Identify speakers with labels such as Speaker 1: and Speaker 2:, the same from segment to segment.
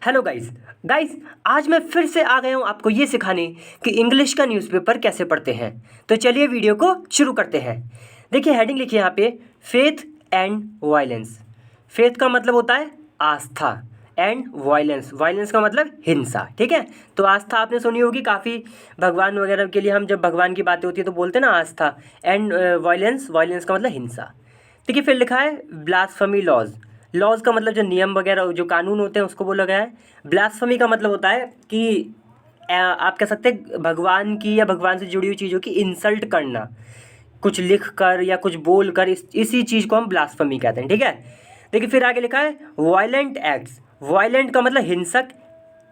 Speaker 1: Hello guys guys आज मैं फिर से आ गया हूँ आपको ये सिखाने कि इंग्लिश का न्यूज़पेपर कैसे पढ़ते हैं। तो चलिए वीडियो को शुरू करते हैं। देखिए हेडिंग लिखिए यहाँ पे, फेथ एंड वायलेंस। फेथ का मतलब होता है आस्था, एंड वायलेंस, वायलेंस का मतलब हिंसा। ठीक है, तो आस्था आपने सुनी होगी काफ़ी, भगवान वगैरह के लिए हम जब भगवान की बातें होती है तो बोलते हैं ना आस्था। एंड वायलेंस, वायलेंस का मतलब हिंसा। देखिए फिर लिखा है ब्लास्फेमी लॉज। लॉज का मतलब जो नियम वगैरह जो कानून होते हैं उसको बोला गया है। ब्लास्फेमी का मतलब होता है कि आप कह सकते हैं भगवान की या भगवान से जुड़ी हुई चीज़ों की इंसल्ट करना, कुछ लिख कर या कुछ बोल कर, इसी चीज़ को हम ब्लास्फेमी कहते हैं। ठीक है, देखिए फिर आगे लिखा है वायलेंट एक्ट्स। वायलेंट का मतलब हिंसक,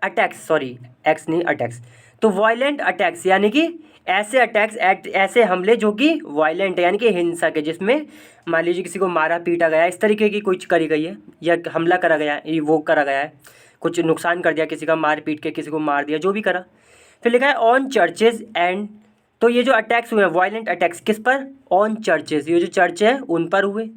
Speaker 1: अटैक्स, सॉरी एक्स नहीं अटैक्स, तो वायलेंट अटैक्स यानी कि ऐसे अटैक्स, ऐसे हमले जो कि वायलेंट है यानी कि हिंसक है, जिसमें मान लीजिए किसी को मारा पीटा गया, इस तरीके की कुछ करी गई है या हमला करा गया है, वो करा गया है, कुछ नुकसान कर दिया किसी का, मार पीट के किसी को मार दिया, जो भी करा। फिर लिखा है ऑन चर्चेज एंड, तो ये जो अटैक्स हुए हैं वायलेंट अटैक्स किस पर, ऑन चर्चेज, ये जो चर्च है उन पर हुए,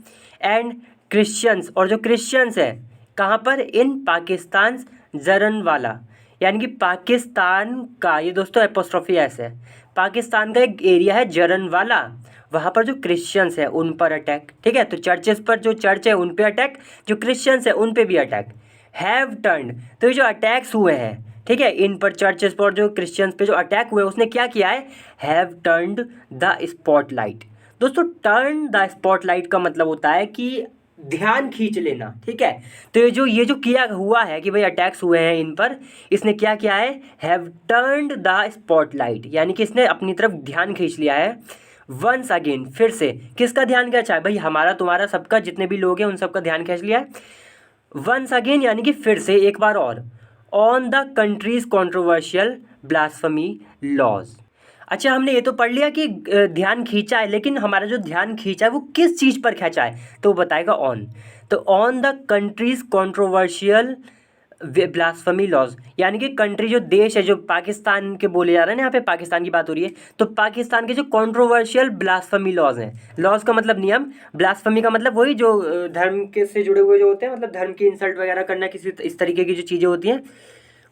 Speaker 1: एंड क्रिश्चियंस, और जो क्रिश्चियंस हैं कहाँ पर, इन पाकिस्तान जरनवाला, यानी कि पाकिस्तान का, ये दोस्तों एपोस्ट्रोफी एस है, पाकिस्तान का एक एरिया है जरनवाला, वहाँ पर जो क्रिश्चियंस है उन पर अटैक। ठीक है, तो चर्चेस पर, जो चर्च है उन पे अटैक, जो क्रिश्चियंस है उन पे भी अटैक। हैव टर्न, तो ये जो अटैक्स हुए हैं, ठीक है, इन पर चर्चेस पर जो क्रिश्चियंस पे जो अटैक हुए उसने क्या किया है, हैव टर्न्ड द स्पॉटलाइट। दोस्तों टर्न द स्पॉटलाइट का मतलब होता है कि ध्यान खींच लेना। ठीक है, तो ये जो किया हुआ है कि भाई अटैक्स हुए हैं इन पर, इसने क्या किया है, हैव टर्न्ड द स्पॉटलाइट, यानी कि इसने अपनी तरफ ध्यान खींच लिया है। वंस अगेन, फिर से, किसका ध्यान खींचा है भाई, हमारा तुम्हारा सबका, जितने भी लोग हैं उन सबका ध्यान खींच लिया है। वंस अगेन यानी कि फिर से, एक बार और, on the country's controversial blasphemy laws. अच्छा हमने ये तो पढ़ लिया कि ध्यान खींचा है, लेकिन हमारा जो ध्यान खींचा है वो किस चीज़ पर खींचा है, तो बताएगा ऑन, तो on the country's controversial blasphemy laws, यानी कि कंट्री जो देश है, जो पाकिस्तान के बोले जा रहे हैं ना, यहाँ पे पाकिस्तान की बात हो रही है, तो पाकिस्तान के जो कंट्रोवर्शियल ब्लास्फेमी लॉज हैं, लॉज का मतलब नियम, ब्लास्फेमी का मतलब वही जो धर्म के से जुड़े हुए जो होते हैं, मतलब धर्म की इंसल्ट वगैरह करना, किसी इस तरीके की जो चीज़ें होती हैं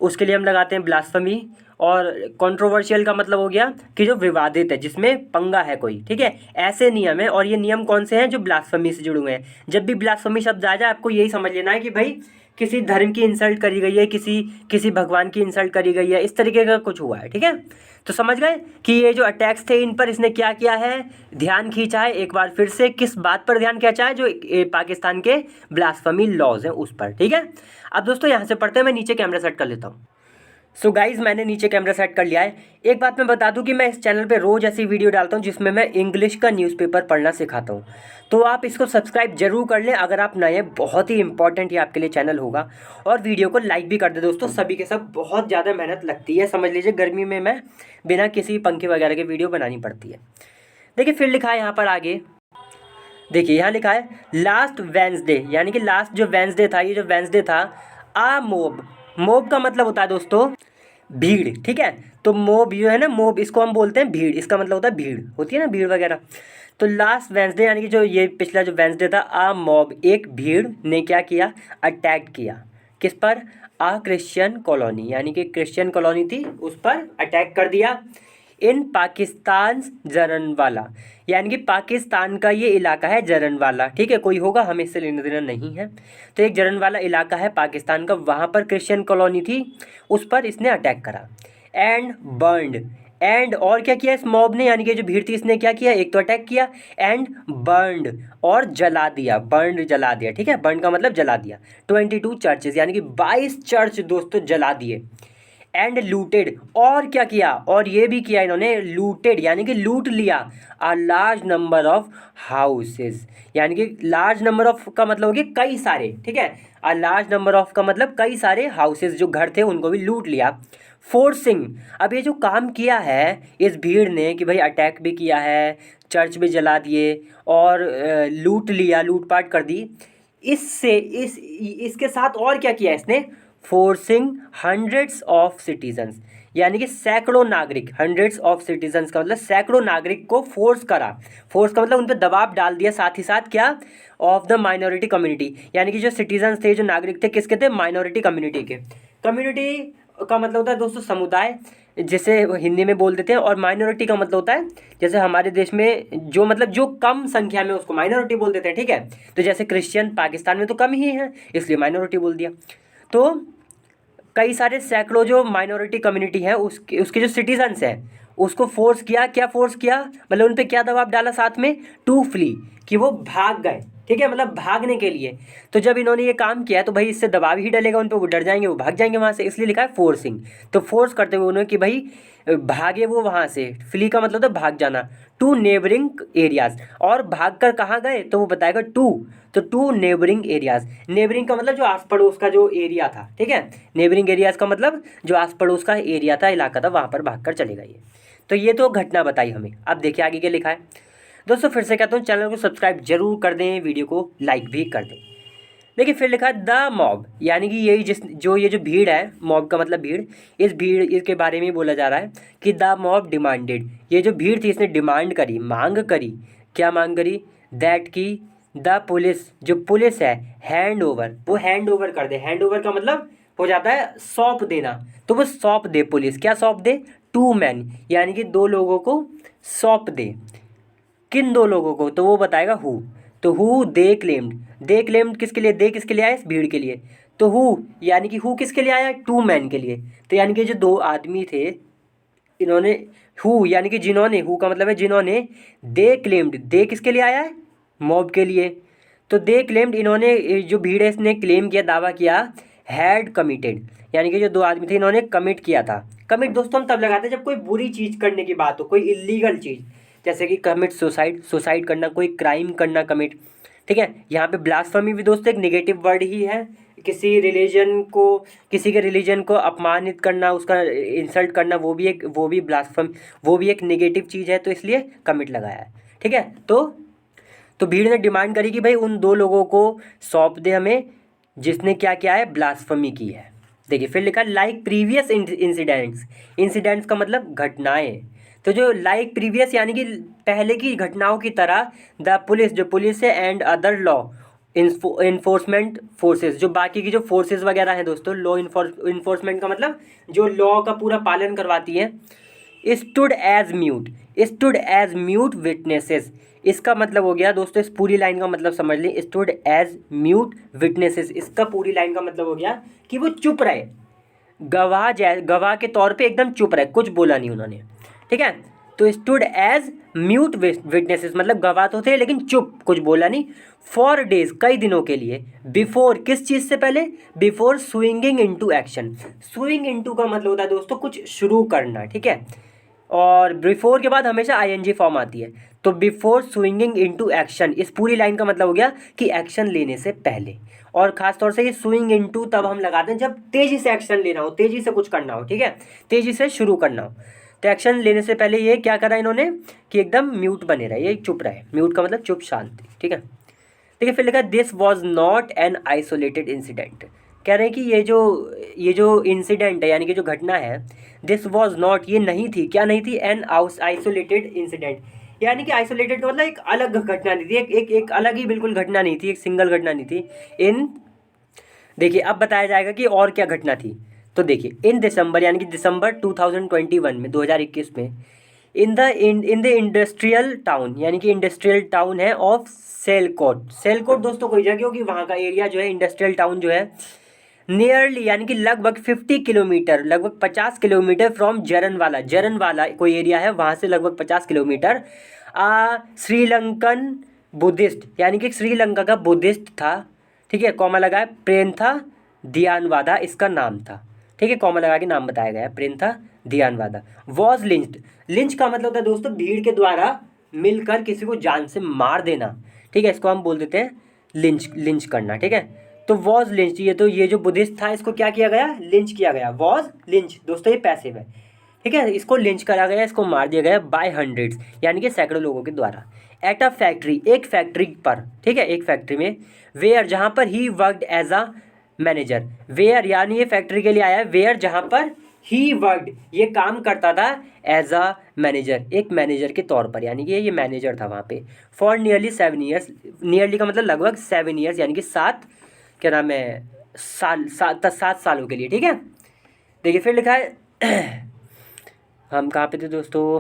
Speaker 1: उसके लिए हम लगाते हैं ब्लास्फेमी। और कंट्रोवर्शियल का मतलब हो गया कि जो विवादित है, जिसमें पंगा है कोई। ठीक है, ऐसे नियम है, और ये नियम कौन से हैं, जो ब्लास्फेमी से जुड़े हुए हैं। जब भी ब्लास्फेमी शब्द आ जाए आपको यही समझ लेना है कि भाई किसी धर्म की इंसल्ट करी गई है, किसी किसी भगवान की इंसल्ट करी गई है, इस तरीके का कुछ हुआ है। ठीक है, तो समझ गए कि ये जो अटैक्स थे इन पर इसने क्या किया है, ध्यान खींचा है। एक बार फिर से किस बात पर ध्यान खींचा है, जो पाकिस्तान के ब्लास्फेमी लॉज हैं उस पर। ठीक है, अब दोस्तों यहाँ से पढ़ते हैं, मैं नीचे कैमरा सेट कर लेता हूँ। सो गाइज़ मैंने नीचे कैमरा सेट कर लिया है। एक बात मैं बता दूं कि मैं इस चैनल पे रोज़ ऐसी वीडियो डालता हूं जिसमें मैं इंग्लिश का न्यूज़पेपर पढ़ना सिखाता हूं, तो आप इसको सब्सक्राइब जरूर कर लें अगर आप नए हैं, बहुत ही इंपॉर्टेंट ये आपके लिए चैनल होगा। और वीडियो को लाइक भी कर दे दोस्तों, सभी के सब बहुत ज़्यादा मेहनत लगती है, समझ लीजिए गर्मी में मैं बिना किसी पंखे वगैरह के वीडियो बनानी पड़ती है। देखिए फिर लिखा है यहाँ पर आगे, देखिए यहाँ लिखा है लास्ट वेंसडे, यानी कि लास्ट जो वेंसडे था, ये जो वेंसडे था, आ मोब, मोब का मतलब होता है दोस्तों भीड़। ठीक है, तो मोब जो है ना, मोब इसको हम बोलते हैं भीड़, इसका मतलब होता है भीड़, होती है ना भीड़ वगैरह। तो लास्ट वेंसडे यानी कि जो ये पिछला जो वेंसडे था, आ मॉब, एक भीड़ ने क्या किया, अटैक किया, किस पर, आ क्रिश्चियन कॉलोनी, यानी कि क्रिश्चियन कॉलोनी थी उस पर अटैक कर दिया। इन पाकिस्तान जरनवाला, यानी कि पाकिस्तान का ये इलाका है जरनवाला। ठीक है, कोई होगा, हमें इससे लेना देना नहीं है, तो एक जरनवाला इलाका है पाकिस्तान का, वहाँ पर क्रिश्चियन कॉलोनी थी, उस पर इसने अटैक करा। एंड बर्नड, एंड और क्या किया इस मॉब ने, यानी कि जो भीड़ थी इसने क्या किया, एक तो अटैक किया, एंड बर्नड, और जला दिया, बर्नड जला दिया। ठीक है, बर्न का मतलब जला दिया। 22 चर्चेज, यानी कि 22 चर्च दोस्तों जला दिए। एंड लूटेड, और क्या किया, और ये भी किया इन्होंने, लूटेड यानी कि लूट लिया, a large number of houses, यानी कि लार्ज नंबर ऑफ का मतलब हो गया कई सारे। ठीक है, अ लार्ज नंबर ऑफ का मतलब कई सारे हाउसेज, जो घर थे उनको भी लूट लिया। फोर्सिंग, अब ये जो काम किया है इस भीड़ ने कि भाई अटैक भी किया है, चर्च भी जला दिए, और लूट लिया, लूटपाट कर दी, इससे इसके साथ और क्या किया इसने, फोर्सिंग हंड्रेड्स ऑफ सिटीजन्स, यानी कि सैकड़ों नागरिक, हंड्रेड्स ऑफ सिटीजन्स का मतलब सैकड़ों नागरिक को फोर्स करा, फोर्स का मतलब उन पर दबाव डाल दिया, साथ ही साथ क्या, ऑफ द माइनॉरिटी कम्युनिटी, यानी कि जो सिटीजन्स थे, जो नागरिक थे, किसके थे, माइनॉरिटी कम्युनिटी के, कम्युनिटी का मतलब होता है दोस्तों समुदाय, जैसे हिंदी में बोल देते हैं। और माइनॉरिटी का मतलब होता है जैसे हमारे देश में जो मतलब जो कम संख्या में, उसको माइनॉरिटी बोल देते हैं, ठीक है। तो जैसे क्रिश्चियन पाकिस्तान में तो कम ही है, इसलिए माइनॉरिटी बोल दिया। तो कई सारे सैकड़ों जो माइनॉरिटी कम्युनिटी है उसके उसके जो सिटीजन्स हैं उसको फोर्स किया, क्या फोर्स किया मतलब उन पे क्या दबाव डाला साथ में, टू फ्ली, कि वो भाग गए, ठीक है, मतलब भागने के लिए। तो जब इन्होंने ये काम किया तो भाई इससे दबाव ही डलेगा उन पे, वो डर जाएंगे, वो भाग जाएंगे वहाँ से, इसलिए लिखा है फोर्सिंग। तो फोर्स करते हुए उन्होंने कि भाई भागे वो वहाँ से, फ्ली का मतलब था भाग जाना, टू नेबरिंग एरियाज। और भाग कर कहाँ गए तो वो बताएगा टू, तो टू नेबरिंग एरियाज। नेबरिंग का मतलब जो आस पड़ोस का जो एरिया था, ठीक है। नेबरिंग एरियाज का मतलब जो आस पड़ोस का एरिया था, इलाका था, वहाँ पर भाग कर चले गए। तो ये तो घटना बताई हमें। अब देखिए आगे क्या लिखा है दोस्तों। फिर से कहता हूँ चैनल को सब्सक्राइब जरूर कर दें, वीडियो को लाइक भी कर दें। देखिए फिर लिखा है द मॉब, यानी कि यही ये जो भीड़ है, मॉब का मतलब भीड़, इस भीड़ इसके बारे में बोला जा रहा है कि द मॉब डिमांडेड, ये जो भीड़ थी इसने डिमांड करी, मांग करी, क्या मांग करी, दैट की द पुलिस, जो पुलिस है, हैंड ओवर, वो हैंड ओवर कर दे। हैंड ओवर का मतलब हो जाता है सौंप देना, तो वो सौंप दे, पुलिस क्या सौंप दे, टू मैन, यानी कि दो लोगों को सौंप दे। किन दो लोगों को, तो वो बताएगा हु। तो who they claimed, they claimed किसके लिए, दे किसके लिए आया, इस भीड़ के लिए। तो हु यानी कि हु किसके लिए आया, टू मैन के लिए। तो यानी कि जो दो आदमी थे इन्होंने, हु यानी कि जिन्होंने, हु का मतलब है जिन्होंने, दे क्लेम्ड, दे किसके लिए आया है, मॉब के लिए। तो दे क्लेम्ड, इन्होंने, जो भीड़ है इसने क्लेम किया, दावा किया, हैड कमिटेड, यानी कि जो दो आदमी थे इन्होंने कमिट किया था। कमिट दोस्तों हम तब लगाते हैं जब कोई बुरी चीज़ करने की बात हो, कोई इलीगल चीज़, जैसे कि कमिट सुसाइड, सुसाइड करना, कोई क्राइम करना, कमिट, ठीक है। यहाँ पे ब्लास्फेमी भी दोस्तों एक नेगेटिव वर्ड ही है, किसी रिलीजन को, किसी के रिलीजन को अपमानित करना, उसका इंसल्ट करना, वो भी ब्लास्फेम, वो भी एक नेगेटिव चीज़ है, तो इसलिए कमिट लगाया है, ठीक है। तो भीड़ ने डिमांड करी कि भाई उन दो लोगों को सौंप दे हमें जिसने क्या किया है, ब्लास्फेमी की है। देखिए फिर लिखा लाइक प्रीवियस इंसिडेंट्स, इंसिडेंट्स का मतलब घटनाएं। तो जो लाइक प्रीवियस यानी कि पहले की घटनाओं की तरह, द पुलिस, जो पुलिस है, and other law enforcement forces, जो बाकी की जो फोर्सेस वगैरह हैं दोस्तों, लॉ इन्फोर्समेंट का मतलब जो लॉ का पूरा पालन करवाती है, stood as mute, stood as mute witnesses. इसका मतलब हो गया दोस्तों, इस पूरी लाइन का मतलब समझ लें, स्टूड एज म्यूट विटनेसेस, इसका पूरी लाइन का मतलब हो गया कि वो चुप रहे, गवाह के तौर पे एकदम चुप रहे, कुछ बोला नहीं उन्होंने, ठीक है। तो स्टूड एज म्यूट विटनेसेस मतलब गवाह तो थे लेकिन चुप, कुछ बोला नहीं, फॉर डेज, कई दिनों के लिए, बिफोर, किस चीज़ से पहले, before swinging into action. Swing into का मतलब होता है दोस्तों कुछ शुरू करना, ठीक है। और बिफोर के बाद हमेशा आईएनजी फॉर्म आती है, तो बिफोर स्विंगिंग इनटू एक्शन, इस पूरी लाइन का मतलब हो गया कि एक्शन लेने से पहले। और खास तौर से ये स्विंग इनटू तब हम लगाते हैं जब तेजी से एक्शन लेना हो, तेजी से कुछ करना हो, ठीक है, तेजी से शुरू करना हो। तो एक्शन लेने से पहले ये क्या करा इन्होंने कि एकदम म्यूट बने रहे, ये चुप रहे, म्यूट का मतलब चुप, शांत, ठीक है। देखिए फिर लिखा this was not an isolated incident, कह रहे हैं कि ये जो इंसिडेंट है यानी कि जो घटना है, दिस वॉज नॉट, ये नहीं थी, क्या नहीं थी, एन आइसोलेटेड इंसिडेंट, यानी कि आइसोलेटेड का मतलब एक अलग घटना नहीं थी, एक अलग ही बिल्कुल घटना नहीं थी, एक सिंगल घटना नहीं थी। इन देखिए अब बताया जाएगा कि और क्या घटना थी। तो देखिए इन दिसंबर, यानी कि दिसंबर 2021 में, 2021 में, इन द इंडस्ट्रियल टाउन, यानी कि इंडस्ट्रियल टाउन है ऑफ सेलकोट। सेलकोट दोस्तों कोई जगह होगी, वहाँ का एरिया जो है, इंडस्ट्रियल टाउन जो है, नियरली यानी कि लगभग 50 किलोमीटर, लगभग 50 किलोमीटर फ्रॉम जरनवाला, जरनवाला कोई एरिया है, वहाँ से लगभग 50 किलोमीटर, श्रीलंकन बुद्धिस्ट, यानी कि श्रीलंका का बुद्धिस्ट था, ठीक है, कॉमा लगा है, प्रेन्था दियानवादा इसका नाम था, ठीक है, कॉमा लगा के नाम बताया गया है, प्रेन्था दियानवादा, वॉज लिंच्ड। लिंच का मतलब होता है दोस्तों भीड़ के द्वारा मिलकर किसी को जान से मार देना, ठीक है, इसको हम बोल देते हैं लिंच करना, ठीक है। तो वॉज लिंच, ये जो बुद्धिस्ट था इसको क्या किया गया, लिंच किया गया, वॉज लिंच दोस्तों ये पैसिव है, ठीक है, इसको लिंच करा गया, इसको मार दिया गया बाय हंड्रेड्स, यानी कि सैकड़ों लोगों के द्वारा, एट अ फैक्ट्री, एक फैक्ट्री पर, ठीक है, एक फैक्ट्री में, वेयर जहाँ पर ही worked as a manager, where यानी ये फैक्ट्री के लिए आया है, वेयर जहाँ पर ही वर्कड ये काम करता था, एज अ मैनेजर, एक मैनेजर के तौर पर, यानी कि ये मैनेजर था वहाँ पे, फॉर नियरली 7 ईयर्स, नियरली का मतलब लगभग 7 ईयर्स, यानी कि 7 क्या नाम है, 7 सालों के लिए, ठीक है। देखिए फिर लिखा है हम कहाँ पे थे दोस्तों,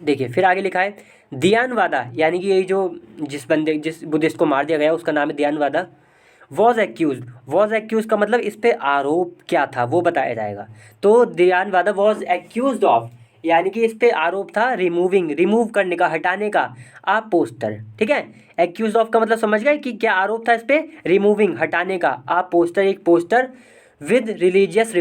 Speaker 1: देखिए फिर आगे लिखा है दियानवादा, यानी कि ये जो जिस बुद्धिस्ट को मार दिया गया उसका नाम है दियानवादा। वॉज एक्यूज का मतलब इस पे आरोप क्या था वो बताया जाएगा। तो दियानवादा वॉज एक्यूज ऑफ, यानी कि इस पे आरोप था रिमूव करने का, हटाने का आ पोस्टर। ठीक है, एक्यूज ऑफ का मतलब समझ गए कि क्या आरोप था इस पे, रिमूविंग, हटाने का, आ पोस्टर, एक पोस्टर विद रिलीजियस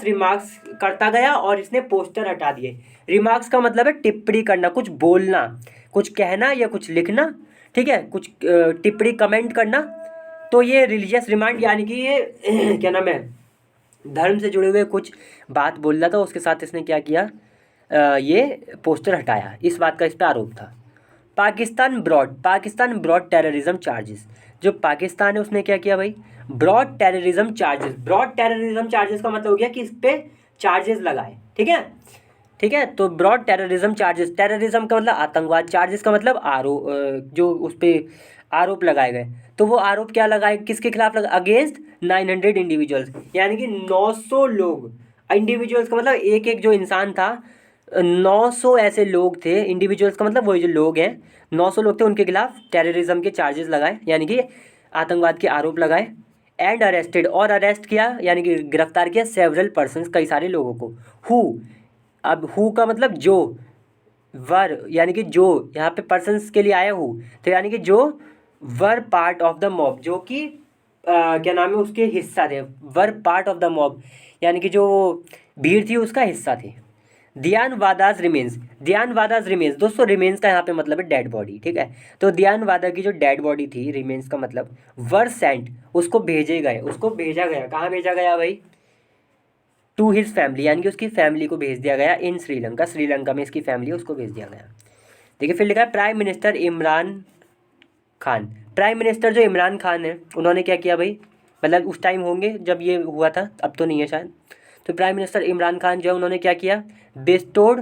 Speaker 1: रिमार्क्स करता गया और इसने पोस्टर हटा दिए। रिमार्क्स का मतलब है टिप्पणी करना, कुछ बोलना, कुछ कहना या कुछ लिखना। ठीक है, कुछ टिप्पणी, कमेंट करना। तो ये रिलीजियस रिमांड यानी कि ये क्या नाम है, धर्म से जुड़े हुए कुछ बात बोल रहा था, उसके साथ इसने क्या किया, ये पोस्टर हटाया। इस बात का इस पर आरोप था। पाकिस्तान ब्रॉड टेररिज्म चार्जेस, जो पाकिस्तान है उसने क्या किया भाई, ब्रॉड टेररिज्म चार्जेस का मतलब हो गया कि इस पे चार्जेस लगाए। ठीक है, तो ब्रॉड टेररिज्म चार्जेस, टेररिज्म का मतलब आतंकवाद, चार्जेस का मतलब आरोप, जो उस पर आरोप लगाए गए। तो वो आरोप क्या लगाए, किसके खिलाफ लगा, अगेंस्ट 900 इंडिविजुअल्स, यानी कि 900 लोग। इंडिविजुअल्स का मतलब एक एक जो इंसान था, 900 ऐसे लोग थे। इंडिविजुअल्स का मतलब वही जो लोग हैं, 900 लोग थे, उनके खिलाफ टेररिज्म के चार्जेस लगाए, यानी कि आतंकवाद के आरोप लगाए। एंड अरेस्टेड, और अरेस्ट किया यानी कि गिरफ्तार किया, सेवरल पर्सन्स, कई सारे लोगों को। हु, अब हु का मतलब जो, वर यानी कि जो, यहाँ पे पर्सन्स के लिए आया हु, तो यानी कि जो were part of the mob, जो कि क्या नाम है उसके हिस्सा थे। Were part of the mob यानी कि जो भीड़ थी उसका हिस्सा थे। दियानवादाज रिमेन्स दोस्तों, रिमेन्स का यहाँ पे मतलब है डेड बॉडी। ठीक है, तो दियानवादा की जो डेड बॉडी थी, रिमेन्स का मतलब वर सेंट, उसको भेजा गया, कहाँ भेजा गया भाई, टू हिज फैमिली, यानी कि उसकी फैमिली को भेज दिया गया इन श्रीलंका में इसकी फैमिली, उसको भेज दिया गया। देखिए फिर लिखा है प्राइम मिनिस्टर जो इमरान खान है, उन्होंने क्या किया भाई, मतलब उस टाइम होंगे जब ये हुआ था, अब तो नहीं है शायद। तो प्राइम मिनिस्टर इमरान खान जो है उन्होंने क्या किया, बेस्टोड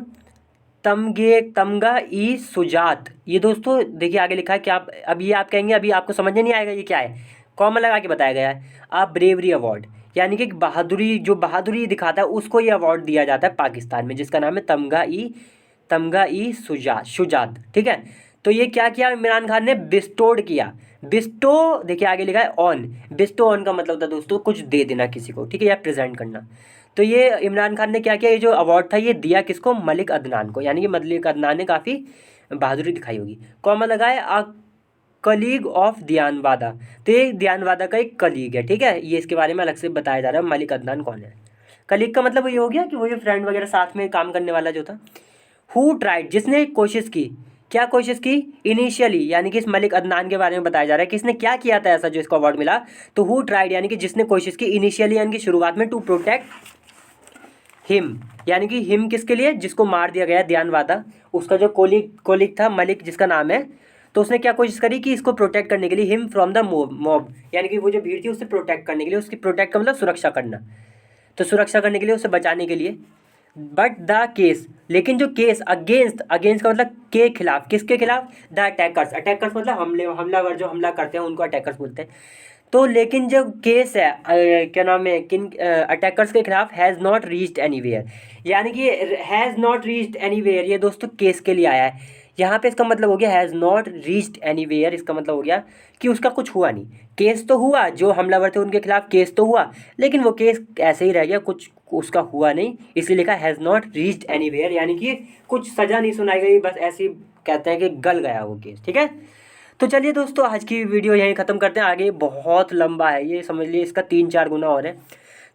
Speaker 1: तमगा ई सुजात। ये दोस्तों देखिए आगे लिखा है कि आप अब ये आप कहेंगे अभी आपको समझ में नहीं आएगा ये क्या है, कॉमा लगा के बताया गया है। आप ब्रेवरी अवार्ड, यानी कि बहादुरी, जो बहादुरी दिखाता है उसको ये अवार्ड दिया जाता है पाकिस्तान में, जिसका नाम है तमगा ई शुजात। ठीक है, तो ये क्या किया इमरान खान ने, बिस्टोड किया। बिस्टो देखिए आगे लिखा है ऑन, बिस्टो ऑन का मतलब होता है दोस्तों कुछ दे देना किसी को। ठीक है, या प्रेजेंट करना। तो ये इमरान खान ने क्या किया, ये जो अवार्ड था ये दिया किसको, मलिक अदनान को, यानी कि मलिक अदनान ने काफ़ी बहादुरी दिखाई होगी। कॉमा लगाए आ कलीग ऑफ दियानवादा, तो ये दियानवादा का एक कलीग है। ठीक है, ये इसके बारे में अलग से बताया जा रहा है मलिक अदनान कौन है। कलीग का मतलब ये हो गया कि वो जो फ्रेंड वगैरह साथ में काम करने वाला जो था। हु ट्राइड, जिसने कोशिश की, क्या कोशिश की, इनिशियली, यानी कि इस मलिक अदनान के बारे में बताया जा रहा है कि इसने क्या किया था ऐसा जो इसको अवार्ड मिला। तो हु ट्राइड यानी कि जिसने कोशिश की, इनिशियली यानी कि शुरुआत में, टू प्रोटेक्ट हिम, यानी कि हिम किसके लिए, जिसको मार दिया गया दियानवादा, उसका जो कोलिग था मलिक जिसका नाम है, तो उसने क्या कोशिश करी कि इसको प्रोटेक्ट करने के लिए, हिम फ्रॉम द मॉब, यानी कि वो जो भीड़ थी उससे प्रोटेक्ट करने के लिए, उसकी प्रोटेक्ट का मतलब सुरक्षा करना, तो सुरक्षा करने के लिए, उसे बचाने के लिए। बट द केस, लेकिन जो केस, अगेंस्ट का मतलब के खिलाफ, किसके खिलाफ, द अटैकर्स मतलब हमलावर जो हमला करते हैं उनको अटैकर्स बोलते हैं। तो लेकिन जो केस है क्या नाम है किन अटैकर्स के खिलाफ, हैज़ नॉट रीच्ड एनीवेयर, यानी कि हैज़ नॉट रीच्ड एनीवेयर ये दोस्तों केस के लिए आया है। यहाँ पे इसका मतलब हो गया हैज़ नॉट रीच्ड एनीवेयर, इसका मतलब हो गया कि उसका कुछ हुआ नहीं। केस तो हुआ, जो हमलावर थे उनके खिलाफ केस तो हुआ, लेकिन वो केस ऐसे ही रह गया, कुछ उसका हुआ नहीं, इसलिए लिखा हैज़ नॉट रीच्ड एनीवेयर, यानी कि कुछ सज़ा नहीं सुनाई गई, बस ऐसे ही कहते हैं कि गल गया वो केस। ठीक है, तो चलिए दोस्तों आज की वीडियो यहीं ख़त्म करते हैं, आगे बहुत लंबा है ये, समझ लिए इसका 3-4 गुना और है,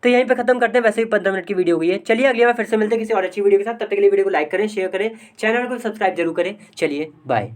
Speaker 1: तो यहीं पे ख़त्म करते हैं। वैसे भी 15 मिनट की वीडियो हुई है। चलिए अगली बार फिर से मिलते हैं किसी और अच्छी वीडियो के साथ, तब तक के लिए वीडियो को लाइक करें, शेयर करें, चैनल को सब्सक्राइब जरूर करें। चलिए बाय।